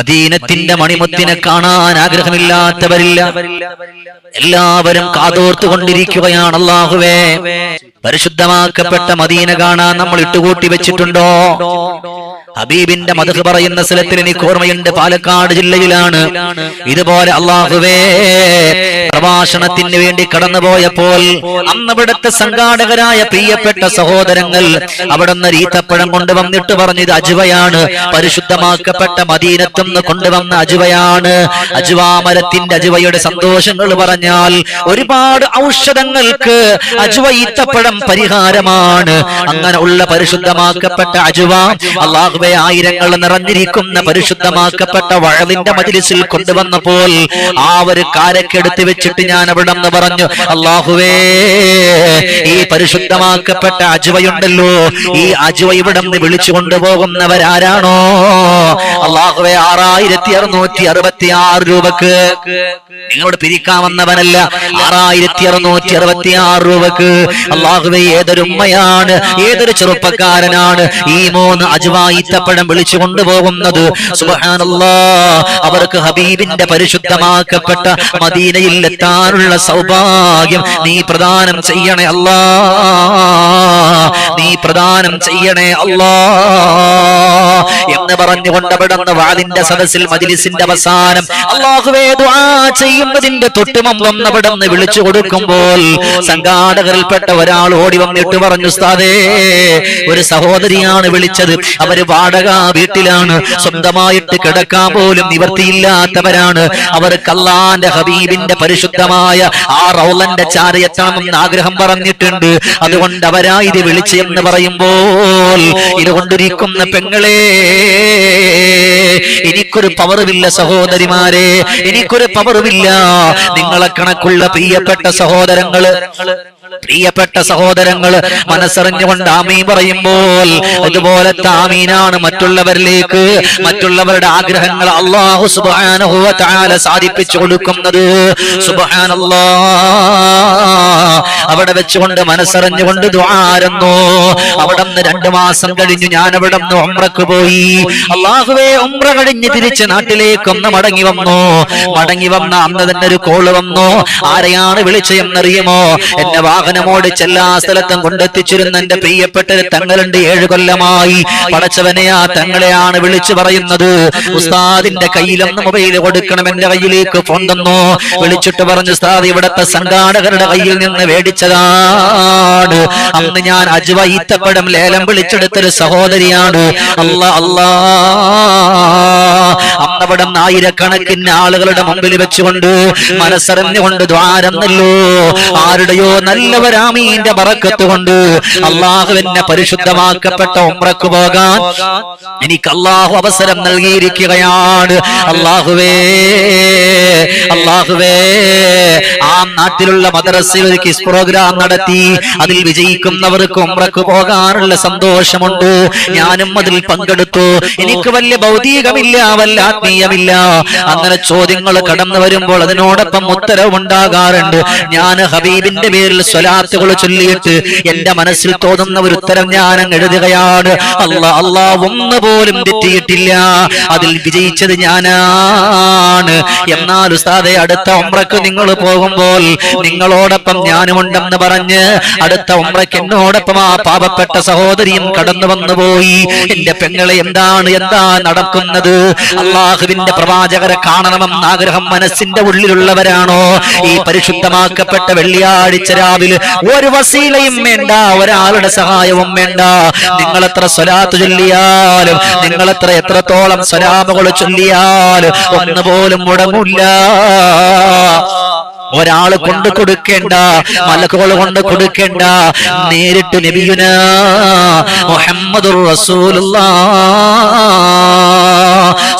മദീനത്തിന്റെ മണിമുത്തിനെ കാണാൻ ആഗ്രഹമില്ലാത്തവരില്ല. എല്ലാവരും കാതോർത്തുകൊണ്ടിരിക്കുകയാണ്. അല്ലാഹുവേ, പരിശുദ്ധമാക്കപ്പെട്ട മദീന കാണാൻ നമ്മൾ ഇട്ടുകൂട്ടി വെച്ചിട്ടുണ്ടോ? ഹബീബിന്റെ മദ്ഹ് പറയുന്ന സ്ഥലത്തിൽ എനിക്ക് ഓർമ്മയുണ്ട്, പാലക്കാട് ജില്ലയിലാണ്. ഇതുപോലെ അല്ലാഹുവേ, പ്രഭാഷണത്തിന് വേണ്ടി കടന്നുപോയപ്പോൾ അന്ന് ഇവിടുത്തെ സംഘാടകരായ പ്രിയപ്പെട്ട സഹോദരങ്ങൾ അവിടുന്ന് ഈത്തപ്പഴം കൊണ്ടുവന്നിട്ട് പറഞ്ഞു, ഇത് അജ്വയാണ്, പരിശുദ്ധമാക്കപ്പെട്ട മദീനത്തുനിന്ന് കൊണ്ടുവന്ന അജ്വയാണ്. അജ്വാമരത്തിന്റെ അജ്വയുടെ സന്തോഷങ്ങൾ പറഞ്ഞാൽ ഒരുപാട് ഔഷധങ്ങൾക്ക് അജ്വ ഈത്തപ്പഴം പരിഹാരമാണ്. അങ്ങനെ ഉള്ള പരിശുദ്ധമാക്കപ്പെട്ട അജ്വ അല്ലാഹുവേ, ആയിരങ്ങൾ നിറഞ്ഞിരിക്കുന്ന പരിശുദ്ധമാക്കപ്പെട്ട വഅദിന്റെ മജ്ലിസിൽ കൊണ്ടുവന്നപ്പോൾ ആ ഒരു കാരക്കെടുത്ത് വെച്ചിട്ട് ഞാൻ അവിടെ നിന്ന് പറഞ്ഞു, അല്ലാഹുവേ, ഈ പരിശുദ്ധമാക്കപ്പെട്ട അജ്വയുണ്ടല്ലോ, ഈ അജ്വ ഇവിടെ നിന്ന് വിളിച്ചു കൊണ്ടുപോകുന്നവരാരാണോ അല്ലാഹുവേ, 6666 രൂപക്ക് നിങ്ങളോട് പിരിക്കാമെന്നവനല്ല, 6666 രൂപക്ക് അല്ലാഹുവേ, ഏതൊരു ഉമ്മയാണ്, ഏതൊരു ചെറുപ്പക്കാരനാണ് ഈ 3 അജ്വ ഈത്തപ്പഴം വിളിച്ചു കൊണ്ടുപോകുന്നത്? സുബ്ഹാനല്ലാഹ്, അവർക്ക് ഹബീബിന്റെ പരിശുദ്ധമാക്കപ്പെട്ട മദീനയിൽ എത്താനുള്ള സൗഭാഗ്യം നീ പ്രദാനം ചെയ്യണേ അല്ലാ, നീ പ്രദാനം ചെയ്യണേ അല്ലാ എന്ന് പറഞ്ഞുകൊണ്ട് അവിടുന്ന് വാളിന്റെ സദസ്സിൽ മജ്ലിസിന്റെ അവസാനം അല്ലാഹുവേ ദുആ ചെയ്യുന്നതിന്റെ തൊട്ടുമുമ്പ് അവിടുന്ന് വിളിച്ചു കൊടുക്കുമ്പോൾ സംഘാടകരിൽപ്പെട്ട ഒരാൾ ഓടി വന്നിട്ട് പറഞ്ഞു, ഉസ്താദേ, ഒരു സഹോദരിയാണ് വിളിച്ചത്, അവര് വാടക വീട്ടിലാണ്, സ്വന്തമായിട്ട് കിടക്കാൻ പോലും നിവർത്തിയില്ലാത്തവരാണ്, അവർക്ക് അല്ലാഹുവിന്റെ ഹബീബിന്റെ പരിശുദ്ധമായ ആ റൗളന്റെ ചാരയെത്തണമെന്ന് ആഗ്രഹം പറഞ്ഞിട്ടുണ്ട്, അതുകൊണ്ട് അവരാ ഇത് വിളിച്ചു എന്ന് പറയുമ്പോൾ ഇതുകൊണ്ടിരിക്കുന്ന പെങ്ങളെ, എനിക്കൊരു പവറുമില്ല സഹോദരിമാരെ, എനിക്കൊരു പവറുമില്ല. നിങ്ങളെ കണക്കുള്ള പ്രിയപ്പെട്ട സഹോദരങ്ങള് മനസ്സറിഞ്ഞുകൊണ്ട് ആമീൻ പറയുമ്പോൾ അതുപോലത്തെ ആമീനാണ് മറ്റുള്ളവരിലേക്ക്, മറ്റുള്ളവരുടെ ആഗ്രഹങ്ങൾ അല്ലാഹു സുബ്ഹാനഹു വ തആല സാധിപ്പിച്ചു കൊടുക്കുന്നത്. സുബ്ഹാനല്ലാഹ്, അവിടെ വെച്ചുകൊണ്ട് മനസ്സറിഞ്ഞുകൊണ്ട് ദുആരന്നു. അവിടെ നിന്ന് 2 മാസം കഴിഞ്ഞു ഞാൻ അവിടെ നിന്ന് ഉംറക്ക് പോയി. അല്ലാഹുവേ, ഉംറ കഴിഞ്ഞ് തിരിച്ച് നാട്ടിലേക്ക് ഒന്ന് മടങ്ങി വന്ന അന്ന് തന്നെ ഒരു കോള് വന്നു. ആരെയാണ് വിളിച്ചതെന്നറിയുമോ? എന്നെ വാഹനമോട് എല്ലാ സ്ഥലത്തും കൊണ്ടെത്തിച്ചിരുന്ന എന്റെ പ്രിയപ്പെട്ട തങ്ങളുണ്ട്, 7 കൊല്ലമായി. പടച്ചവനെ, ആ തങ്ങളെയാണ് വിളിച്ചു പറയുന്നത്. ഉസ്താദിന്റെ കയ്യിലൊന്ന് മൊബൈൽ കൊടുക്കണം, എന്റെ കയ്യിലേക്ക് ഫോൺ തന്നു. വിളിച്ചിട്ട് പറഞ്ഞു, ഉസ്താദ് ഇവിടത്തെ സംഘാടകരുടെ കയ്യിൽ നിന്ന് മേടിച്ചതാണ്. അന്ന് ഞാൻ അജ്വ ഈത്തപ്പഴം ലേലം വിളിച്ചെടുത്തൊരു സഹോദരിയാണ്. അല്ലാ, അന്നവിടെ ആയിരക്കണക്കിന് ആളുകളുടെ മുമ്പിൽ വെച്ചുകൊണ്ട് മനസ്സറിഞ്ഞുകൊണ്ട് ദ്വാരന്നല്ലോ, ആരുടെയോ നല്ലവരാമീന്റെ ബറക്കത്ത് കൊണ്ട് അല്ലാഹുവിന്റെ പരിശുദ്ധമാക്കപ്പെട്ട ഉംറക്ക് പോകാൻ എനിക്ക് അല്ലാഹു അവസരം നൽകിയിരിക്കുകയാണ്. അല്ലാഹുവേ, ആ നാട്ടിലുള്ള മദ്രസയിൽ ഒരു ക്വിസ് പ്രോഗ്രാം നടത്തി. അതിൽ വിജയിക്കുന്നവർക്ക് ഉംറക്ക് പോകാനുള്ള സന്തോഷമുണ്ട്. ഞാനും അതിൽ പങ്കെടുത്തു. എനിക്ക് വലിയ ഭൗതികമില്ല, വല്ല ആത്മീയമില്ല. അങ്ങനെ ചോദ്യങ്ങൾ കടന്നു വരുമ്പോൾ അതിനോടൊപ്പം ഉത്തരവുണ്ടാകാറുണ്ട്. ഞാൻ ഹബീബിന്റെ പേരിൽ സ്വലാത്തുകൾ ചൊല്ലിയിട്ട് എന്റെ മനസ്സിൽ തോന്നുന്ന ഒരു ഉത്തരം ഞാൻ എഴുതുകയാണ്. അല്ലാ, ഒന്നുപോലും തെറ്റിയിട്ടില്ല. അതിൽ വിജയിച്ചത് ഞാനാണ്. എന്നാൽ ഉസ്താദേ, അടുത്ത ഉംറക്ക് നിങ്ങൾ പോകുമ്പോൾ നിങ്ങളോടൊപ്പം ഞാനുമുണ്ടെന്ന് പറഞ്ഞ് അടുത്ത ഉംറക്ക് എന്നോടൊപ്പം ആ പാവപ്പെട്ട സഹോദരിയും കടന്നു വന്നുപോയി. എന്റെ പെങ്ങളെ, എന്താ നടക്കുന്നത്? അല്ലാഹുവിന്റെ പ്രവാചകരെ കാണണമെന്ന ആഗ്രഹം മനസ്സിന്റെ ഉള്ളിലുള്ളവരാണോ? ഈ പരിശുദ്ധമാക്കപ്പെട്ട വെള്ളിയാഴ്ച രാവിലെ ഒരു വസീലയും വേണ്ട, ഒരാളുടെ സഹായവും വേണ്ട. നിങ്ങൾ എത്ര സ്വലാത്ത് ചൊല്ലിയാലും, നിങ്ങൾ എത്രത്തോളം സലാമുകൾ ചൊല്ലിയാലും ഒന്നുപോലും മുടങ്ങില്ല. ഒരാൾ കൊണ്ട് കൊടുക്കേണ്ട, മലക്കുകൾ കൊണ്ട് കൊടുക്കേണ്ട, നേരിട്ട് നബിയുനാ മുഹമ്മദുർ റസൂലുള്ളാഹ്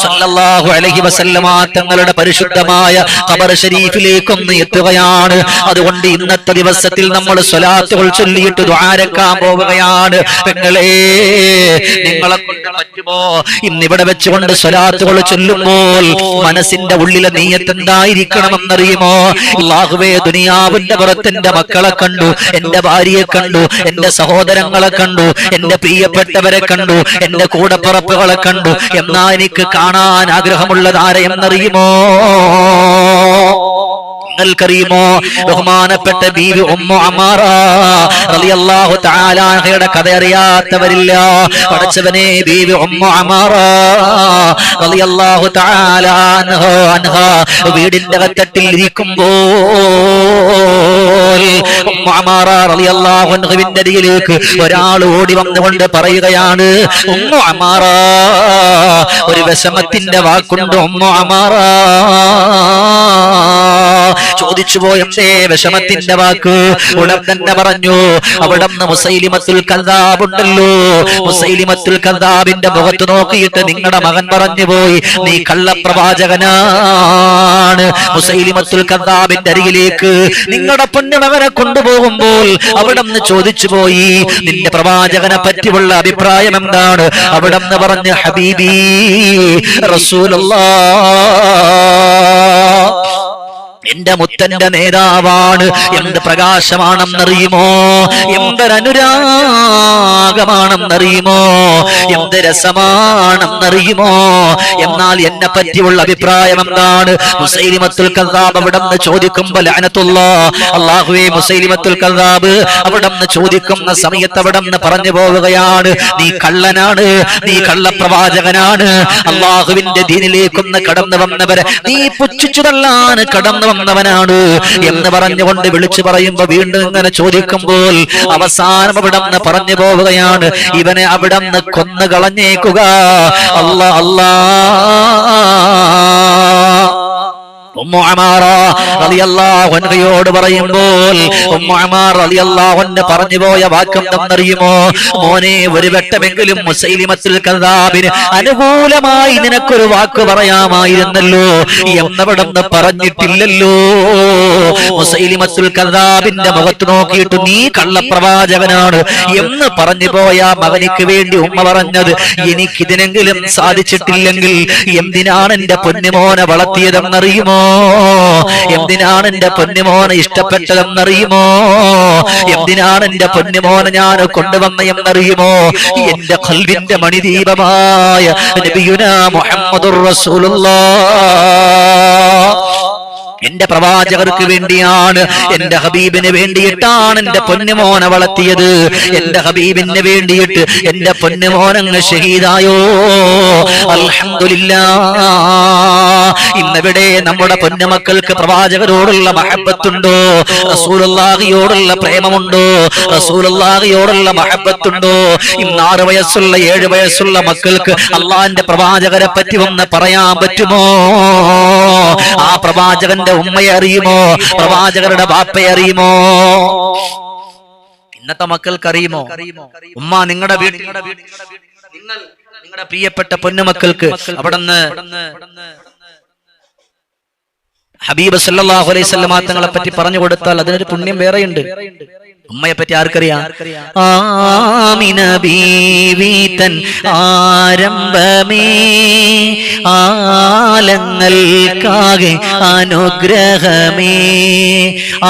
സല്ലല്ലാഹു അലൈഹി വസല്ലമ തങ്ങളുടെ പരിശുദ്ധമായ ഖബർ ശരീഫിലേക്കൊന്ന് എത്തുകയാണ്. അതുകൊണ്ട് ഇന്നത്തെ ദിവസത്തിൽ നമ്മൾ സ്വലാത്തുകൾ ചൊല്ലിയിട്ട് ദുആരക്കാൻ പോവുകയാണ്. പെങ്ങളെ, നിങ്ങളെ കൊണ്ട് പറ്റുമോ ഇന്നിവിടെ വെച്ചുകൊണ്ട് സ്വലാത്തുകൾ ചൊല്ലുമ്പോൾ മനസ്സിന്റെ ഉള്ളിലെ നീയത്ത് എന്തായിരിക്കണമെന്നറിയുമോ? അല്ലാഹുവേ, ദുനിയാവിന്റെ പുറത്ത് എന്റെ മക്കളെ കണ്ടു, എന്റെ ഭാര്യയെ കണ്ടു, എന്റെ സഹോദരങ്ങളെ കണ്ടു, എന്റെ പ്രിയപ്പെട്ടവരെ കണ്ടു, എന്റെ കൂടപ്പിറപ്പുകളെ കണ്ടു. എന്നാൽ എന്നാ എനിക്ക് കാണാൻ ആഗ്രഹമുള്ളത് ആരെയെന്നറിയുമോ? നിങ്ങൾക്കറിയുമോ? ബഹുമാനപ്പെട്ട ബീവി ഉമ്മു അമാറ റളിയല്ലാഹു തആല അൻഹയുടെ കഥ അറിയാത്തവരില്ല. പടച്ചവനെ, ബീവി ഉമ്മു അമാറ റളിയല്ലാഹു തആല അൻഹ വീടിന്റെ കത്തട്ടിൽ ഇരിക്കുമ്പോൾ ഉമ്മു അമാറ റളിയല്ലാഹു അൻഹുവിന്റെ അരികിലേക്ക് ഒരാൾ ഓടി വന്നുകൊണ്ട് പറയുകയാണ്, ഉമ്മു അമാറ, ഒരു വിഷമത്തിന്റെ വാക്കുണ്ട് ഉമ്മു അമാറ. ചോദിച്ചു പോയേ വിഷമത്തിന്റെ വാക്ക്? ഉടൻ തന്നെ പറഞ്ഞു, അവിടുന്ന് മുസൈലിമത്തുൽ കദ്ദാബ് ഉണ്ടല്ലോ, മുസൈലിമത്തുൽ കദ്ദാബിന്റെ മുഖത്ത് നോക്കിയിട്ട് നിങ്ങളുടെ മകൻ പറഞ്ഞു പോയി, നീ കള്ളപ്രവാചകനാണ്. മുസൈലിമത്തുൽ കദ്ദാബിന്റെ അരികിലേക്ക് നിങ്ങളുടെ പൊന്നുമകനെ കൊണ്ടുപോകുമ്പോൾ അവിടുന്ന് ചോദിച്ചു പോയി, നിന്റെ പ്രവാചകനെ പറ്റിയുള്ള അഭിപ്രായം എന്താണ്? അവിടുന്ന് പറഞ്ഞു, ഹബീബി റസൂലുള്ളാഹ് എന്റെ മുത്തന്റെ നേതാവാണ്. എന്ത് പ്രകാശമാണെന്നറിയുമോ? എന്തൊരനുരാഗമാണെന്നറിയുമോ? എന്ത് രസമാണെന്നറിയുമോ? എന്നാൽ എന്നെ പറ്റിയുള്ള അഭിപ്രായം എന്താണ്? മുസൈലിമത്തുൽ കദ്ദാബ് അവിടുന്ന് ചോദിക്കുമ്പോൾ ലഅനത്തുല്ലാഹ്, അല്ലാഹുവേ, മുസൈലിമത്തുൽ കദ്ദാബ് അവിടുന്ന് ചോദിക്കുന്ന സമയത്ത് അവിടുന്ന് പറഞ്ഞു പോവുകയാണ്, നീ കള്ളനാണ്, നീ കള്ളപ്രവാചകനാണ്. അല്ലാഹുവിന്റെ ദീനിലേക്കൊന്ന് കടന്നു വന്നവരെ നീ പുച്ഛിച്ചു തള്ളാൻ കടന്നു വന്നവനാണ് എന്ന് പറഞ്ഞുകൊണ്ട് വിളിച്ചു പറയുമ്പോ വീണ്ടും ഇങ്ങനെ ചോദിക്കുമ്പോൾ അവസാനം അവിടുന്ന് പറഞ്ഞു പോവുകയാണ്, ഇവനെ അവിടുന്ന് കൊന്നു കളഞ്ഞേക്കുക. അല്ലാ അല്ലാ. ഉമ്മു അമാറ റളിയല്ലാഹു അൻഹയോട് പറയുമ്പോൾ ഉമ്മു അമാറ റളിയല്ലാഹു അൻഹ പറഞ്ഞു പോയ വാക്കെന്തെന്നറിയുമോ? മോനെ, ഒരു വട്ടമെങ്കിലും മുസൈലിമത്തുൽ കദ്ദാബിന് അനുകൂലമായി നിനക്കൊരു വാക്ക് പറയാമായിരുന്നല്ലോ എന്നവിടുന്ന് പറഞ്ഞിട്ടില്ലല്ലോ. മുസൈലിമത്തുൽ കദ്ദാബിന്റെ മുഖത്ത് നോക്കിയിട്ട് നീ കള്ളപ്രവാചകനാണ് എന്ന് പറഞ്ഞു പോയ മകനിക്ക് വേണ്ടി ഉമ്മ പറഞ്ഞത്, എനിക്കിതിനെങ്കിലും സാധിച്ചിട്ടില്ലെങ്കിൽ എന്തിനാണ് എന്റെ പൊന്നുമോനെ വളർത്തിയതെന്നറിയുമോ? എന്തിനാണ് എന്റെ പൊന്നുമോനെ ഇഷ്ടപ്പെട്ടതെന്നറിയുമോ? എന്തിനാണ് എന്റെ പൊന്നുമോനെ ഞാൻ കൊണ്ടുവന്ന എന്നറിയുമോ? എന്റെ ഖൽബിന്റെ മണിദീപമായ നബിയുനാ മുഹമ്മദുർ റസൂലുള്ളാഹ് എന്റെ പ്രവാചകർക്ക് വേണ്ടിയാണ്, എന്റെ ഹബീബിന് വേണ്ടിയിട്ടാണ് എന്റെ പൊന്നുമോനെ വളർത്തിയത്. എന്റെ ഹബീബിന് വേണ്ടിയിട്ട് എന്റെ പൊന്നുമോനങ്ങ് ഷഹീദായോ. അൽഹംദുലില്ലാഹ്. ഇന്നിവിടെ നമ്മുടെ പൊന്നുമക്കൾക്ക് പ്രവാചകരോടുള്ള മഹബത്തുണ്ടോ? റസൂലുള്ളാഹിയോടുള്ള പ്രേമമുണ്ടോ? റസൂലുള്ളാഹിയോടുള്ള മഹബത്തുണ്ടോ? ഇന്ന് 6 വയസ്സുള്ള 7 വയസ്സുള്ള മക്കൾക്ക് അള്ളാന്റെ പ്രവാചകരെ പറ്റി ഒന്ന് പറയാൻ പറ്റുമോ? ആ പ്രവാചകന്റെ ഉമ്മയെ അറിയുമോ? പ്രവാചകരുടെ ബാപ്പയെ അറിയുമോ? ഇന്നത്തെ മക്കൾക്ക് അറിയുമോ? ഉമ്മ, നിങ്ങളുടെ വീട്ടിൽ നിങ്ങളുടെ പ്രിയപ്പെട്ട പൊന്നുമക്കൾക്ക് അവിടുന്ന് ഹബീബ് സല്ലല്ലാഹു അലൈഹി വസല്ലം തങ്ങളെ പറ്റി പറഞ്ഞു കൊടുത്താൽ അതിനൊരു പുണ്യം വേറെയുണ്ട്. ഉമ്മയെ പറ്റി ആർക്കറിയാം? ആമിന ബീവി തൻ ആരംഭമേ ആലങ്ങൾക്കാകെ അനുഗ്രഹമേ.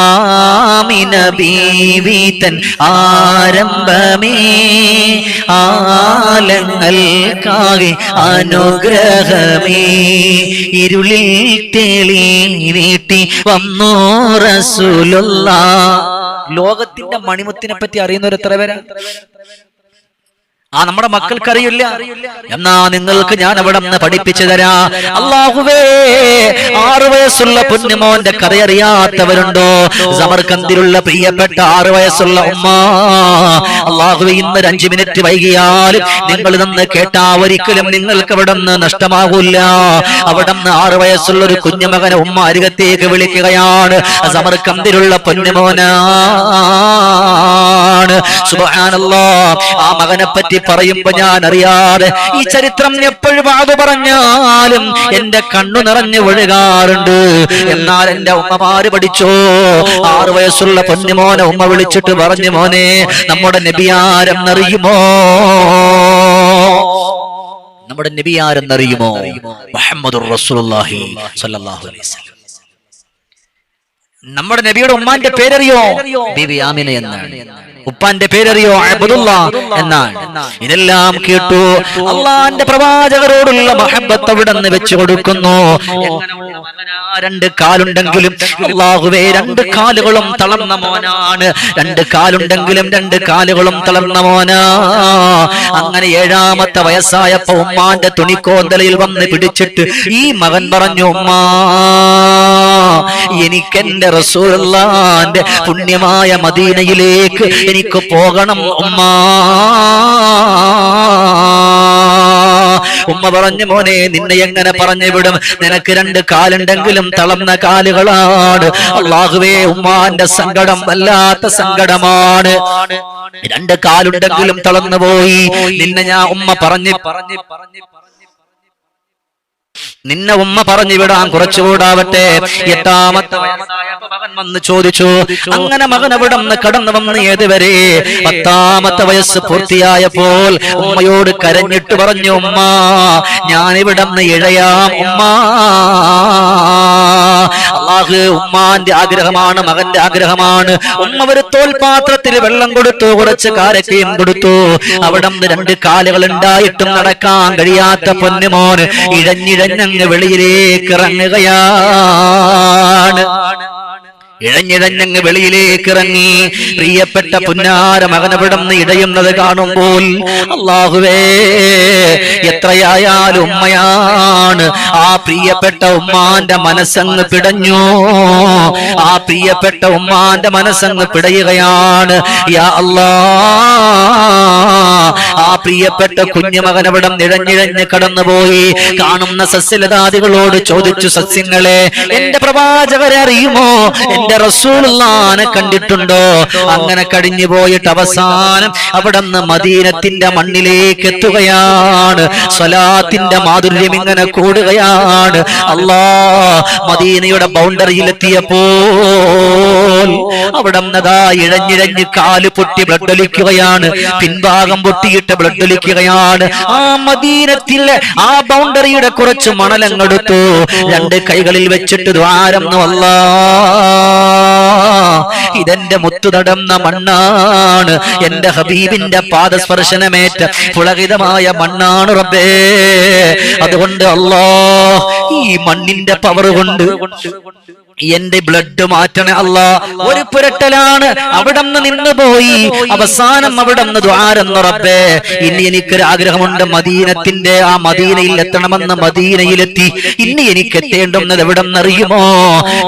ആമിന ബീവി തൻ ആരംഭമേ ആലങ്ങൾക്കാകെ അനുഗ്രഹമേ. ഇരുളിൽ തെളി നീട്ടി വന്നു റസൂലുള്ളാഹ്. ലോകത്തിന്റെ മണിമുത്തിനെ പറ്റി അറിയുന്നവർ എത്ര പേരാ? നമ്മുടെ മക്കൾക്കറിയില്ല. എന്നാ നിങ്ങൾക്ക് ഞാൻ അവിടെ നിന്ന് പഠിപ്പിച്ചു തരാ. അല്ലാഹുവേ, 6 വയസ്സുള്ള പൊന്നുമോന്റെ കഥയറിയാത്തവരുണ്ടോ? സമർക്കന്തിലുള്ള പ്രിയപ്പെട്ട 6 വയസ്സുള്ള ഉമ്മ, അല്ലാഹുവേ, ഇന്ന് 5 മിനിറ്റ് വൈകിയാലും നിങ്ങൾ നിന്ന് കേട്ടാ ഒരിക്കലും നിങ്ങൾക്ക് അവിടെ നിന്ന് നഷ്ടമാകൂല. അവിടെ നിന്ന് 6 വയസ്സുള്ള ഒരു കുഞ്ഞുമകനെ ഉമ്മ അരികത്തേക്ക് വിളിക്കുകയാണ്. സമർക്കന്തിലുള്ള പൊന്നുമോനാണ്. സുബ്ഹാനല്ലാഹ്. ആ മകനെ പറ്റി പറയുമ്പോ ഞാൻ അറിയാതെ ഈ ചരിത്രം എപ്പോഴും അത് പറഞ്ഞാലും എന്റെ കണ്ണു നിറഞ്ഞു ഒഴുകാറുണ്ട്. എന്നാൽ എന്റെ ഉമ്മമാര് പഠിച്ചോ, 6 വയസ്സുള്ള പൊന്നുമോനെ ഉമ്മ വിളിച്ചിട്ട് പറഞ്ഞു, മോനെ, നമ്മുടെ നബി ആരെന്നറിയുമോ? നമ്മുടെ നബി ആരെന്നറിയുമോ? മുഹമ്മദുർ റസൂലുള്ളാഹി സ്വല്ലല്ലാഹു അലൈഹി വസല്ലം. നമ്മുടെ നബിയുടെ ഉമ്മാന്റെ പേരറിയോ? ബീവി ആമിന എന്നാണ്. ഉപ്പാന്റെ പേരറിയോ? അബ്ദുള്ള എന്നാണ്. ഇതെല്ലാം കേട്ടു അള്ളാന്റെ പ്രവാചകരോടുള്ള മഹബത്ത് അവിടെ നിന്ന് വെച്ചു കൊടുക്കുന്നു. രണ്ട് കാലുണ്ടെങ്കിലും അല്ലാഹുവേ രണ്ട് കാലുകളും തളർന്ന മോനാണ്. രണ്ട് കാലുണ്ടെങ്കിലും രണ്ട് കാലുകളും തളർന്ന മോനാ. അങ്ങനെ 7ാമത്തെ വയസ്സായപ്പോ ഉമ്മാന്റെ തുണിക്കോന്തലയിൽ വന്ന് പിടിച്ചിട്ട് ഈ മകൻ പറഞ്ഞു, ഉമ്മാ എനിക്കെന്റെ റസൂലുള്ളാന്റെ പുണ്യമായ മദീനയിലേക്ക് എനിക്ക് പോകണം ഉമ്മാ. ഉമ്മ പറഞ്ഞു, മോനെ നിന്നെ എങ്ങനെ പറഞ്ഞു വിടും? നിനക്ക് രണ്ട് കാലുണ്ടെങ്കിലും തളർന്ന കാലുകളാണ്. അല്ലാഹുവേ ഉമ്മാന്റെ സങ്കടം വല്ലാത്ത സങ്കടമാണ്. രണ്ട് കാലുണ്ടെങ്കിലും തളർന്നു പോയി. നിന്നെ ഞാൻ ഉമ്മ നിന്നെ ഉമ്മ പറഞ്ഞു വിടാൻ കുറച്ചുകൂടാവട്ടെ. 8ാമത്തെ വയസ്സായപ്പോ മകൻ വന്ന് ചോദിച്ചു. അങ്ങനെ മകൻ അവിടെ നിന്ന് കടന്നു വന്ന് ഏതുവരെ 10ാമത്തെ വയസ്സ് പൂർത്തിയായപ്പോൾ ഉമ്മയോട് കരഞ്ഞിട്ട് പറഞ്ഞു, ഉമ്മ ഞാനിവിടെ നിന്ന് ഇഴയാം ഉമ്മ. അല്ലാഹു ഉമ്മാന്റെ ആഗ്രഹമാണ്, മകന്റെ ആഗ്രഹമാണ്. ഉമ്മ ഒരു തോൽപാത്രത്തിൽ വെള്ളം കൊടുത്തു, കുറച്ച് കാരക്കയും കൊടുത്തു. അവിടെ നിന്ന് രണ്ട് കാലുകൾ ഉണ്ടായിട്ടും നടക്കാൻ കഴിയാത്ത പൊന്നുമോന് ഇഴഞ്ഞിഴഞ്ഞങ്ങ് വെളിയിലേക്ക് ഇറങ്ങുകയാണ്. ഇഴഞ്ഞിഴഞ്ഞങ്ങ് വെളിയിലേക്ക് ഇറങ്ങി. പ്രിയപ്പെട്ട പുന്നാര മകനവിടന്ന് ഇടയുന്നത് കാണുമ്പോൾ അല്ലാഹുവേ എത്രയായാലും ഉമ്മയാണ്. ആ പ്രിയപ്പെട്ട ഉമ്മാന്റെ മനസ്സങ്ങ് പിടഞ്ഞു. ആ പ്രിയപ്പെട്ട ഉമ്മാന്റെ മനസ്സങ്ങ് പിടയുകയാണ്. യാ അല്ലാഹ്, ആ പ്രിയപ്പെട്ട കുഞ്ഞുമകനവിടം ഇഴഞ്ഞിഴഞ്ഞ് കടന്നുപോയി. കാണുന്ന സസ്യലതാദികളോട് ചോദിച്ചു, സസ്യങ്ങളെ എന്റെ പ്രവാചകരെ അറിയുമോ? എന്റെ റസൂലുള്ളാഹിനെ കണ്ടിട്ടുണ്ടോ? അങ്ങനെ കഴിഞ്ഞു പോയിട്ട് അവസാനം അവിടുന്ന് മദീനത്തിന്റെ മണ്ണിലേക്ക് എത്തുകയാണ്. സ്വലാത്തിന്റെ മാധുര്യം ഇങ്ങനെ കൂടുകയാണ്. അല്ലാഹ് മദീനയുടെ ബൗണ്ടറിയിലെത്തിയപ്പോൾ അവിടുന്ന് ദാ ഇഴഞ്ഞിഴഞ്ഞ് കാല് പൊട്ടി ബ്ലഡ് ഒലിക്കുകയാണ്. പിൻഭാഗം പൊട്ടിയിട്ട് ബ്ലഡ് ഒലിക്കുകയാണ്. ആ മദീനത്തിലെ ആ ബൗണ്ടറിയുടെ കുറച്ച് മണലങ്ങെടുത്തു, രണ്ട് കൈകളിൽ വെച്ചിട്ട് ദ്വാരം, അല്ലാഹ് ഇതെന്റെ മുത്തു നടന്ന മണ്ണാണ്, എന്റെ ഹബീബിന്റെ പാദസ്പർശനമേറ്റ പുളകിതമായ മണ്ണാണ് റബ്ബേ. അതുകൊണ്ട് അല്ലാഹ് ഈ മണ്ണിന്റെ പവർ കൊണ്ട് എന്റെ ബ്ലഡ് മാറ്റണേ അല്ലാ. ഒരു പുരട്ടലാണ് അവിടെ നിന്ന് പോയി. അവസാനം അവിടെ നിന്ന് ദ്വാരന്നു, റബ്ബേ ഇനി എനിക്കൊരു ആഗ്രഹമുണ്ട്, മദീനത്തിന്റെ ആ മദീനയിൽ എത്തണമെന്ന്. മദീനയിലെത്തി. ഇനി എനിക്ക് എത്തേണ്ടുന്നത് എവിടെ നിന്നറിയുമോ?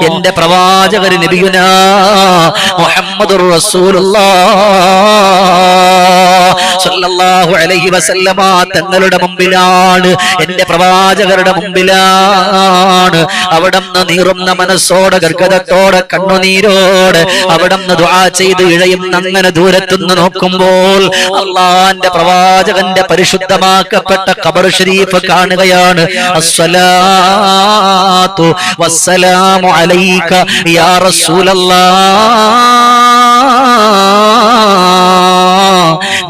എന്റെ പ്രവാചകർ നബിയുനാ മുഹമ്മദുർ റസൂലുള്ളാഹ് സ്വല്ലല്ലാഹു അലൈഹി വസല്ലമ തങ്ങളുടെ മുമ്പിലാണ്, എന്റെ പ്രവാചകരുടെ മുമ്പിലാണ്. അവിടെ നിന്ന് നീറുന്ന മനസ്സോ ഗർഗതത്തോടെ കണ്ണുനീരോടെ അവിടുന്ന് ദുആ ചെയ്ത് ഇഴയുന്ന അങ്ങനെ ദൂരത്തുനിന്ന് നോക്കുമ്പോൾ അല്ലാഹുവിന്റെ പ്രവാചകന്റെ പരിശുദ്ധമാക്കപ്പെട്ട ഖബർ ഷരീഫ് കാണുകയാണ്. അസ്സലാത്തു വസ്സലാമു അലൈക യാ റസൂലല്ലാഹ്.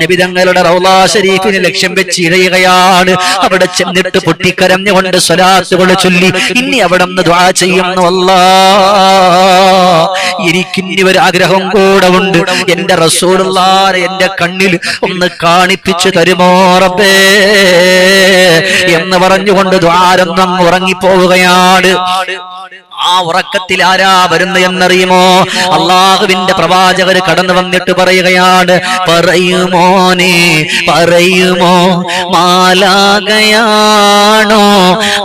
നബി തങ്ങളുടെ റൗളാ ഷരീഫിനെ ലക്ഷ്യം വെച്ച് ഇഴയുകയാണ്. അവിടെ ചെന്നിട്ട് പൊട്ടിക്കരഞ്ഞുകൊണ്ട് സ്വലാത്തുകൾ ചൊല്ലി ഇനി അവിടെ നിന്ന് ദുആ ചെയ്യുന്നു. അല്ലാഹ് എനിക്കിനി ഒരു ആഗ്രഹം കൂടെ ഉണ്ട്, എന്റെ റസൂലുള്ളാഹിനെ എന്റെ കണ്ണിൽ ഒന്ന് കാണിപ്പിച്ചു തരുമോ റബ്ബേ എന്ന് പറഞ്ഞുകൊണ്ട് ദ്വാരൊന്നും ഉറങ്ങിപ്പോവുകയാണ്. ആ ഉറക്കത്തിൽ ആരാ വരുന്ന എന്നറിയുമോ? അള്ളാഹുവിന്റെ പ്രവാചകർ കടന്നു വന്നിട്ട് പറയുകയാണ്, പറയുമോനെ പറയുമോ മാലാകയാണോ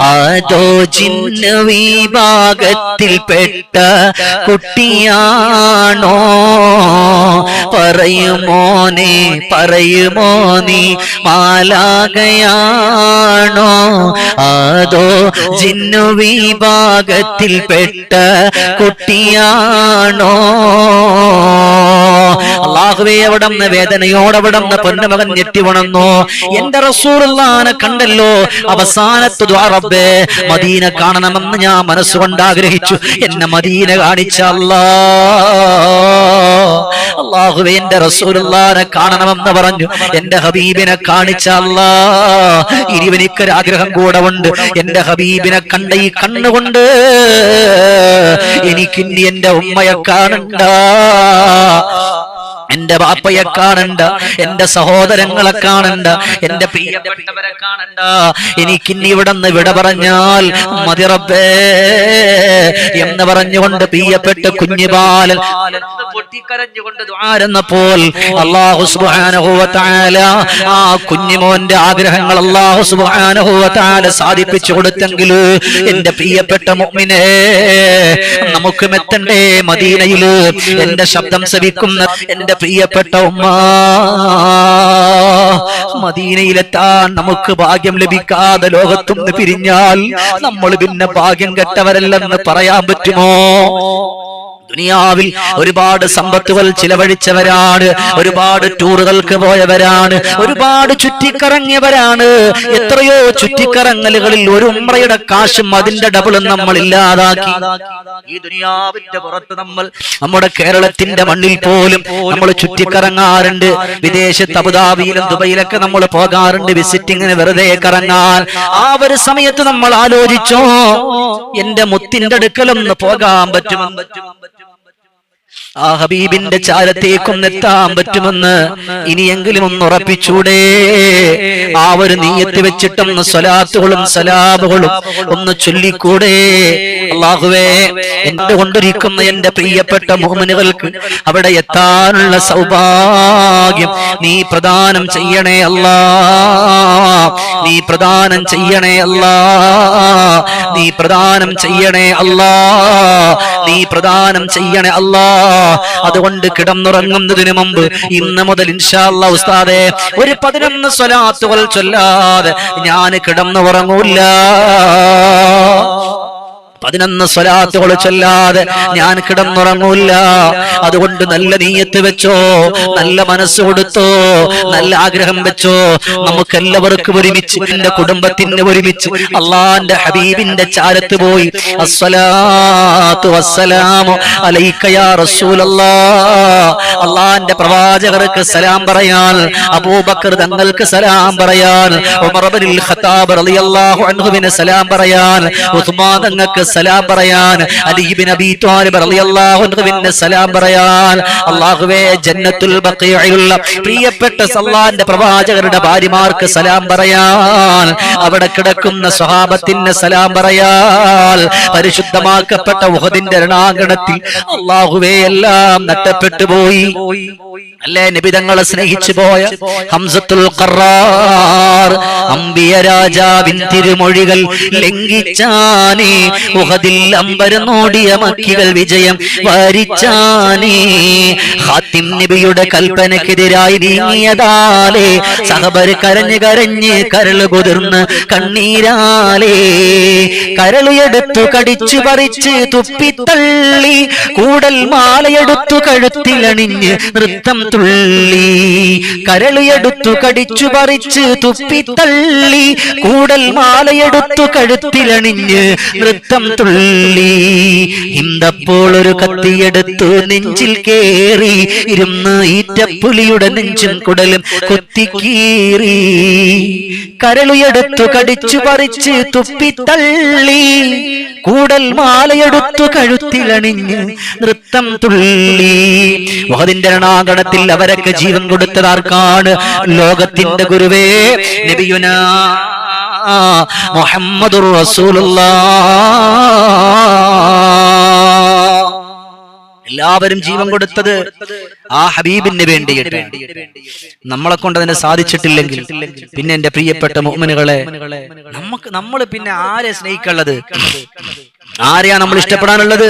അതോ ജിന്ന് വിഭാഗത്തിൽപ്പെട്ട കുട്ടിയാണോ? പറയുമോനെ പറയുമോ നീ മാലാകയാണോ അതോ ജിന്നു വിഭാഗത്തിൽ പെട്ട കുട്ടിയാണോ? അല്ലാഹുവേ അവിടുന്ന് വേദനയോടെ അവിടുന്ന് പൊന്നുമകൻ ഞെട്ടി ഉണർന്നു. എന്റെ റസൂലുള്ളാഹിനെ കണ്ടല്ലോ. അവസാനത്തെ ദുആ, റബ്ബേ മദീന കാണണമെന്ന് ഞാൻ മനസ്സുകൊണ്ട് ആഗ്രഹിച്ചു, എന്നെ മദീന കാണിച്ച അല്ലാഹുവേ എന്റെ റസൂലുള്ളാഹിനെ കാണണമെന്ന് പറഞ്ഞു, എന്റെ ഹബീബിനെ കാണിച്ച അല്ലാഹ് ഇനി എനിക്കൊരു ആഗ്രഹം കൂടെ ഉണ്ട്, എന്റെ ഹബീബിനെ കണ്ട ഈ കണ്ണുകൊണ്ട് എനിക്കിനി എന്റെ ഉമ്മയെ കാണണ്ട. എന്റെ ബാപ്പയെ കാണണ്ട, എന്റെ സഹോദരങ്ങളെ കാണണ്ട, എന്റെ പ്രിയപ്പെട്ടവരെ കാണണ്ട. എനിക്കിനി ഇവിടെ നിന്ന് വിട പറഞ്ഞാൽ മതി റബ്ബേ എന്ന് പറഞ്ഞുകൊണ്ട് പ്രിയപ്പെട്ട കുഞ്ഞുബാലൻ പൊട്ടിക്കരഞ്ഞുകൊണ്ട് ദുആരന്നപ്പോൾ അല്ലാഹു സുബ്ഹാനഹു വ തആല ആ കുഞ്ഞുമോന്റെ ആഗ്രഹങ്ങൾ അല്ലാഹു സുബ്ഹാനഹു വ തആല സാധിപ്പിച്ചു കൊടുത്തെങ്കിൽ എന്റെ പ്രിയപ്പെട്ട മുഅ്മിനേ, നമുക്കും എത്തണ്ടേ മദീനയില് എന്റെ ശബ്ദം ശ്രവിക്കുന്ന എന്റെ പ്രിയപ്പെട്ട ഉമ്മ. മദീനയിലെത്താൻ നമുക്ക് ഭാഗ്യം ലഭിക്കാതെ ലോകത്തുനിന്ന് പിരിഞ്ഞാൽ നമ്മൾ പിന്നെ ഭാഗ്യം കെട്ടവരല്ലെന്ന് പറയാൻ പറ്റുമോ? ദുനിയാവിൽ ഒരുപാട് സമ്പത്തുകൾ ചിലവഴിച്ചവരാണ്, ഒരുപാട് ടൂറുകൾക്ക് പോയവരാണ്, ഒരുപാട് ചുറ്റിക്കറങ്ങിയവരാണ്. എത്രയോ ചുറ്റിക്കറങ്ങലുകളിൽ ഒരു ഉംറയുടെ കാശും അതിന്റെ ഡബിളും നമ്മൾ ഇല്ലാതാക്കി. ഈ ദുനിയാവിന്റെ പുറത്ത് നമ്മുടെ കേരളത്തിന്റെ മണ്ണിൽ പോലും നമ്മൾ ചുറ്റിക്കറങ്ങാറുണ്ട്. വിദേശത്ത് അബുദാബിയിലും ദുബൈയിലൊക്കെ നമ്മൾ പോകാറുണ്ട് വിസിറ്റിങ്ങിന്, വെറുതെ കറങ്ങാൻ. ആ ഒരു സമയത്ത് നമ്മൾ ആലോചിച്ചോ, എന്റെ മുത്തിന്റെ അടുക്കലൊന്ന് പോകാൻ പറ്റുമെന്ന്, ആ ഹബീബിന്റെ ചാരത്തേക്കൊന്നെത്താൻ പറ്റുമെന്ന് ഇനിയെങ്കിലും ഒന്ന് ഉറപ്പിച്ചൂടെ? ആ ഒരു നീയത്ത് വെച്ചിട്ടൊന്ന് സ്വലാത്തുകളും സലാമുകളും ഒന്ന് ചൊല്ലിക്കൂടെ? അല്ലാഹുവേ, എന്റെ കൊണ്ടിരിക്കുന്ന എന്റെ പ്രിയപ്പെട്ട മുഅ്മിനുകൾക്ക് അവിടെ എത്താനുള്ള സൗഭാഗ്യം നീ പ്രദാനം ചെയ്യണേ അല്ലാ, നീ പ്രദാനം ചെയ്യണേ അല്ലാ, നീ പ്രദാനം ചെയ്യണേ അല്ലാ, നീ പ്രദാനം ചെയ്യണേ അല്ലാ. അതുകൊണ്ട് കിടന്നുറങ്ങുന്നതിന് മുമ്പ് ഇന്ന് മുതൽ ഇൻഷാ അല്ലാഹ് ഉസ്താദേ ഒരു 11 സ്വലാത്തുകൾ ചൊല്ലാതെ ഞാൻ കിടന്നുറങ്ങൂല. 11 സ്വലാത്തുകൾ ചൊല്ലാതെ ഞാൻ കിടന്നുറങ്ങൂല. അതുകൊണ്ട് നല്ല നീയത്ത് വെച്ചോ, നല്ല മനസ്സ് കൊടുത്തോ, നല്ല ആഗ്രഹം വെച്ചോ. നമുക്കെല്ലാവർക്കും ഒരുമിച്ച്, എന്റെ കുടുംബത്തിന് ഒരുമിച്ച് അള്ളാന്റെ ഹബീബിന്റെ ചാരത്ത് പോയി അസ്സലാത്തു വസ്സലാമു അലൈക യാ റസൂലല്ലാഹ്, അള്ളാന്റെ പ്രവാചകർക്ക് സലാം പറയാൻ, അബൂബക്കർ തങ്ങൾക്ക് സലാം പറയാൻ, ഉമർ ഇബ്നുൽ ഖത്താബ് റളിയല്ലാഹു അൻഹുവിന് സലാം പറയാൻ, ഉസ്മാൻ തങ്ങൾക്ക് സലാം പറയാൻ, അലി ഇബ്നു അബീ ത്വാലിബ് റളിയല്ലാഹു അൻഹുവിന് സലാം പറയാൻ. അല്ലാഹുവേ, ജന്നത്തുൽ ബഖീഇലുള്ള പ്രിയപ്പെട്ട അല്ലാഹുവിന്റെ പ്രവാചകരുടെ ഭാര്യമാർക്ക് സലാം പറയാൻ, അവിടെ കിടക്കുന്ന സ്വഹാബത്തിന് സലാം പറയാൻ, പരിശുദ്ധമാക്കപ്പെട്ട ഉഹദിന്റെ രണാങ്കണത്തിൽ അല്ലാഹുവേ എല്ലാം നഷ്ടപ്പെട്ടു പോയി അല്ലേ? നബി തങ്ങളെ സ്നേഹിച്ചു പോയ ഹംസത്തുൽ ഖറാർ, അംബിയ രാജാവിൻ തിരുമൊഴികൾ ലംഘിച്ചാനേ, ഉഹദിൽ അമ്പരന്നോടിയ മക്കികൾ വിജയം വരിച്ചാനേ, ഹാത്തിം നബിയുടെ കൽപ്പനക്കെതിരായി നീങ്ങിയതാലേ, സഹബർ കരഞ്ഞ് കരഞ്ഞ് കരള് കുതിർന്ന് കണ്ണീരാലേ, കരളിയെടുത്തു കടിച്ചു പറിച്ച് തുപ്പിത്തള്ളി, കൂടൽ മാലയെടുത്തു കഴുത്തിലണിഞ്ഞ് നൃത്തം തുള്ളി, കരളിയെടുത്തു കടിച്ചു പറിച്ച് തുപ്പിത്തള്ളി, കൂടൽ മാലയെടുത്തു കഴുത്തിലണിഞ്ഞ് നൃത്തം തുള്ളി. ഹിന്ദപ്പോൾ ഒരു കത്തിയെടുത്തു നെഞ്ചിൽ കേറി ഇരുന്ന് ഈറ്റപ്പുലിയുടെ നെഞ്ചും കുടലും കുത്തിക്കീറി, കരളിയെടുത്തു കടിച്ചു പറിച്ച് തുപ്പിത്തള്ളി, കൂടൽ മാലയെടുത്തു കഴുത്തിലണിഞ്ഞ് നൃത്തം തുള്ളി. ഉഹദിന്റെ രണാങ്കണത്തിൽ അവരൊക്കെ ജീവൻ കൊടുത്തതാർക്കാണ്? ലോകത്തിന്റെ ഗുരുവേ നബിയുനാ മുഹമ്മദുർ റസൂലുള്ളാഹ്. എല്ലാവരും ജീവൻ കൊടുത്തത് ആ ഹബീബിന് വേണ്ടിയിട്ട്. നമ്മളെ കൊണ്ട് അതിനെ സാധിച്ചിട്ടില്ലെങ്കിൽ പിന്നെ എന്റെ പ്രിയപ്പെട്ട മുഅ്മിനുകളെ, നമ്മൾ പിന്നെ ആരെ സ്നേഹിക്കാനുള്ളത്? ആരെയാണ് നമ്മൾ ഇഷ്ടപ്പെടാനുള്ളത്?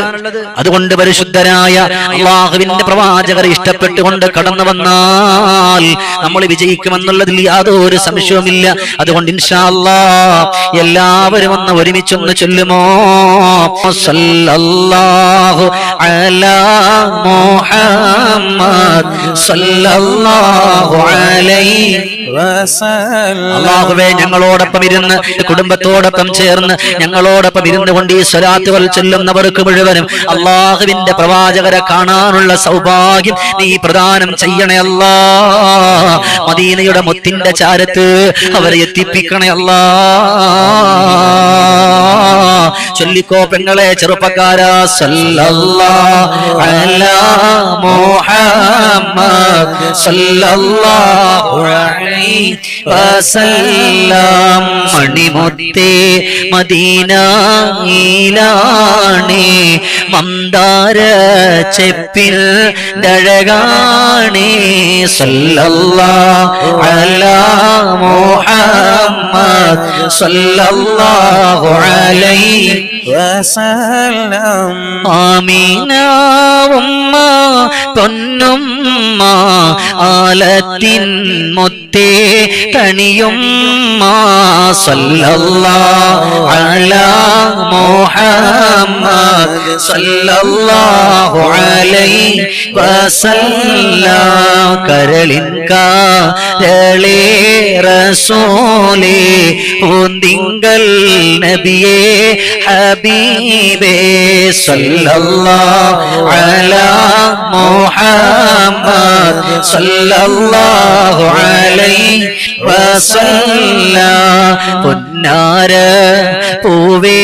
അതുകൊണ്ട് പരിശുദ്ധരായ അല്ലാഹുവിന്റെ പ്രവാചകരെ ഇഷ്ടപ്പെട്ടുകൊണ്ട് കടന്നു വന്നാൽ നമ്മൾ വിജയിക്കുമെന്നുള്ളതിൽ യാതൊരു സംശയവുമില്ല. അതുകൊണ്ട് ഇൻഷാ അല്ലാഹ് എല്ലാവരും ഒന്ന് ഒരുമിച്ചൊന്ന് ചൊല്ലുമോ? സല്ലല്ലാഹു അലാ മുഹമ്മദ് സല്ലല്ലാഹു അലൈഹി വസല്ലം. അല്ലാഹുവേ, ഞങ്ങളോടൊപ്പം ഇരുന്ന് കുടുംബത്തോടൊപ്പം ചേർന്ന് ഞങ്ങളോടൊപ്പം ഇരുന്നു കൊണ്ട് ഈ സ്വലാത്തുകൾ ചൊല്ലുന്നവർക്ക് മുഴുവനും അല്ലാഹുവിന്റെ പ്രവാചകരെ കാണാനുള്ള സൗഭാഗ്യം നീ പ്രദാനം ചെയ്യണേ അല്ലാ. മദീനയുടെ മുത്തിന്റെ ചാരത്ത് അവരെ എത്തിപ്പിക്കണേ അല്ലാ. ചൊല്ലിക്കോ പെങ്ങളെ ചെറുപ്പക്കാരാ. സല്ലല്ലാഹു അലാ മുഹമ്മദ് സല്ലല്ലാഹു അലൈഹി വസല്ലം. മണിമുത്തേ മദീനയിലാണേ മന്ദാര ചെപ്പിൽ ദഴകാണേ. സല്ലല്ലാഹു അലാ മുഹമ്മദ് സല്ലല്ലാഹു അലൈഹി വസല്ലം. ആമീന ഉമ്മ പൊന്നുമ്മ ആലത്തിൻ മുത്തേ കണിയുമ്മ. സല്ലല്ലാഹു അലാ മുഹമ്മദ് സല്ലല്ലാഹു അലൈഹി വസല്ലം. കരളിൻ കരളേ റസൂലേ പൂന്തിങ്കൽ നബിയേ ഹബീബേ. സല്ലല്ലാഹു അലാ മുഹമ്മദ് സല്ലല്ലാഹു അലൈഹി വസല്ലം. പൊന്നാര പൂവേ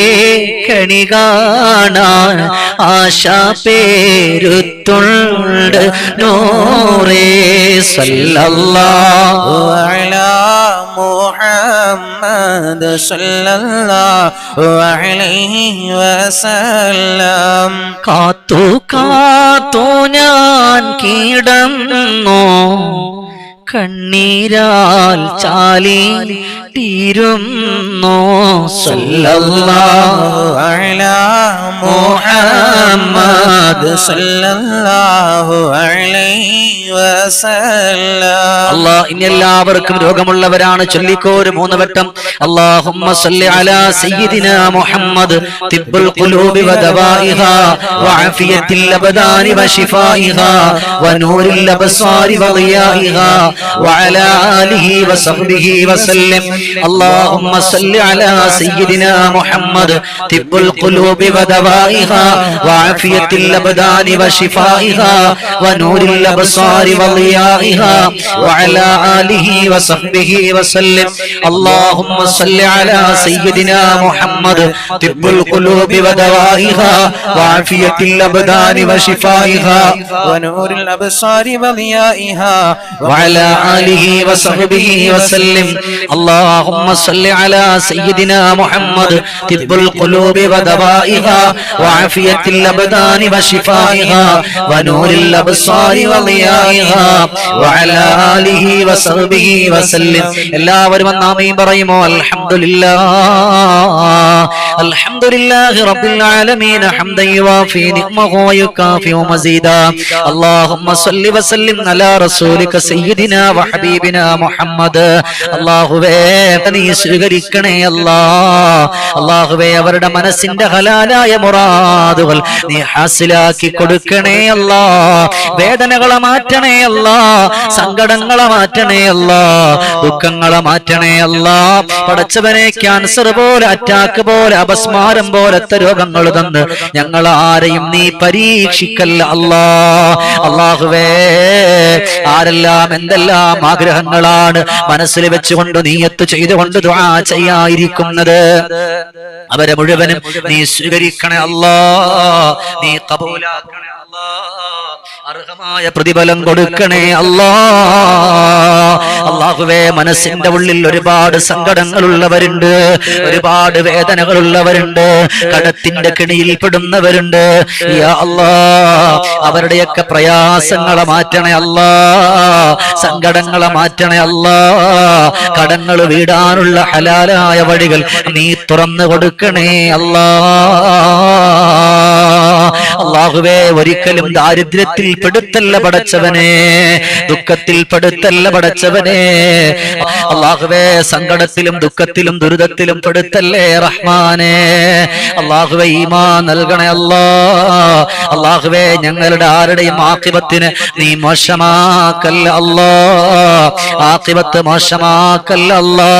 കണി കാണാൻ ആശാ പേരുത്തുണ്ട് നൂറേ. സല്ലല്ലാഹു അലാ മുഹമ്മദ് സല്ലല്ലാഹു അലൈഹി വസല്ലം. കാത്തു കാത്തു ഞാൻ കീടന്നോ കണ്ണീരാൽ ചാലി തീരുന്നോ. സല്ലല്ലാഹു അലാ മുഹമ്മദ് സല്ലല്ലാഹു അലൈഹി വസല്ലം. അല്ലാഹ് ഇനി എല്ലാവർക്കും രോഗമുള്ളവരാണ് ചൊല്ലിക്കോ ഒരു 3 വട്ടം. അല്ലാഹുമ്മ സല്ലി അലാ സയ്യിദിനാ മുഹമ്മദ് തിബ്ബുൽ ഖുലൂബി വദവാഇഹാ വഅഫിയത്തിൽ അബ്ദാനി വശിഫാഇഹാ വനൂരിൽ അബ്സാരി വദിയാഇഹാ വഅലാ ആലിഹി വസഹ്ബിഹി വസല്ലം. اللهم صل على سيدنا محمد طب القلوب ودوائها وعافية الأبدان وشفائها ونور الأبصار وضيائها وعلى آله وصحبه وسلم. اللهم صل على سيدنا محمد طب القلوب ودوائها وعافية الأبدان وشفائها ونور الأبصار وضيائها وعلى آله وصحبه وسلم. اللهم صل على سيدنا محمد طب القلوب ودوائها وعافية الأبدان وشفائها ونور الأبصار وضيائها وعلى آله وصحبه وسلم. എല്ലാവരും ആമീൻ പറയുമോ? അൽഹംദുലില്ലാഹ് അൽഹംദുലില്ലാഹി റബ്ബിൽ ആലമീൻ ഹംദൻ യുവാഫി നിഅമഹു വയുകാഫി മസീദാ. اللهم صل وسلم على رسولك سيدنا وحبيبنا محمد. അല്ലാഹുവേ നീ സ്വീകരിക്കണേ അല്ലാ. അല്ലാഹുവേ അവരുടെ മനസ്സിന്റെ ഹലാലായ മുറാദുകൾ നീ ഹാസിലാക്കി കൊടുക്കണേ അല്ലാ. വേദനകളെ മാറ്റണേ അല്ലാ, സങ്കടങ്ങളെ മാറ്റണേ അല്ലാ, ദുഃഖങ്ങളെ മാറ്റണേ അല്ലാ. പടച്ചവനെ ക്യാൻസർ പോലെ, അറ്റാക്ക് പോലെ, അപസ്മാരം പോലത്തെ രോഗങ്ങൾ തന്ന് ഞങ്ങൾ ആരെയും നീ പരീക്ഷിക്കല്ല അല്ലാ. അല്ലാഹുവേ ആരെല്ലാം എന്തെല്ലാം ആഗ്രഹങ്ങളാണ് മനസ്സിൽ വെച്ചുകൊണ്ട് നീയത്ത് ചെയ്തുകൊണ്ട് ദുആ ചെയ്യാതിരിക്കുന്നത്, അവരെ മുഴുവനും നീ സ്വീകരിക്കണേ അല്ലാ, നീ ഖബൂലാക്കണേ അല്ലാ, അർഹമായ പ്രതിഫലം കൊടുക്കണേ അല്ലാ. അല്ലാഹുവേ മനസ്സിന്റെ ഉള്ളിൽ ഒരുപാട് സങ്കടങ്ങളുള്ളവരുണ്ട്, ഒരുപാട് വേദനകളുള്ളവരുണ്ട്, കടത്തിന്റെ കെണിയിൽ പെടുന്നവരുണ്ട്. യാ അല്ലാ അവരുടെയൊക്കെ പ്രയാസങ്ങളെ മാറ്റണേ അല്ലാ, സങ്കടങ്ങളെ മാറ്റണേ അല്ലാ. കടങ്ങൾ വീടാനുള്ള ഹലാലായ വഴികൾ നീ തുറന്നു കൊടുക്കണേ അല്ലാ. അല്ലാഹുവേ ഒരിക്കലും ദാരിദ്ര്യത്തിൽ പെടുത്തല്ല പടച്ചവനെ, ദുഃഖത്തിൽ പെടുത്തല്ല പടച്ചവനെ. അല്ലാഹുവേ സങ്കടത്തിലും ദുഃഖത്തിലും ദുരിതത്തിലും പെടുത്തല്ലേ റഹ്മാനെ. അല്ലാഹുവേ ഈമാൻ നൽകണേ അല്ലാ. അല്ലാഹുവേ ഞങ്ങളുടെ ആരുടെയും ആഖിബത്തിനെ നീ മോശമാക്കല്ല അല്ലാ, ആഖിബത്ത് മോശമാക്കല്ല അല്ലാ.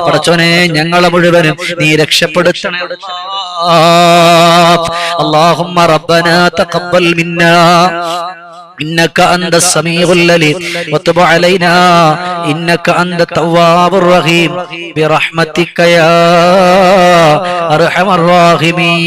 പടച്ചവനെ ഞങ്ങളെ മുഴുവനും നീ രക്ഷപ്പെടുത്തണേ അല്ലാ. اللهم ربنا تقبل منا إنك أنت السميع العليم وتب علينا إنك أنت التواب الرحيم برحمتك يا أرحم الراحمين.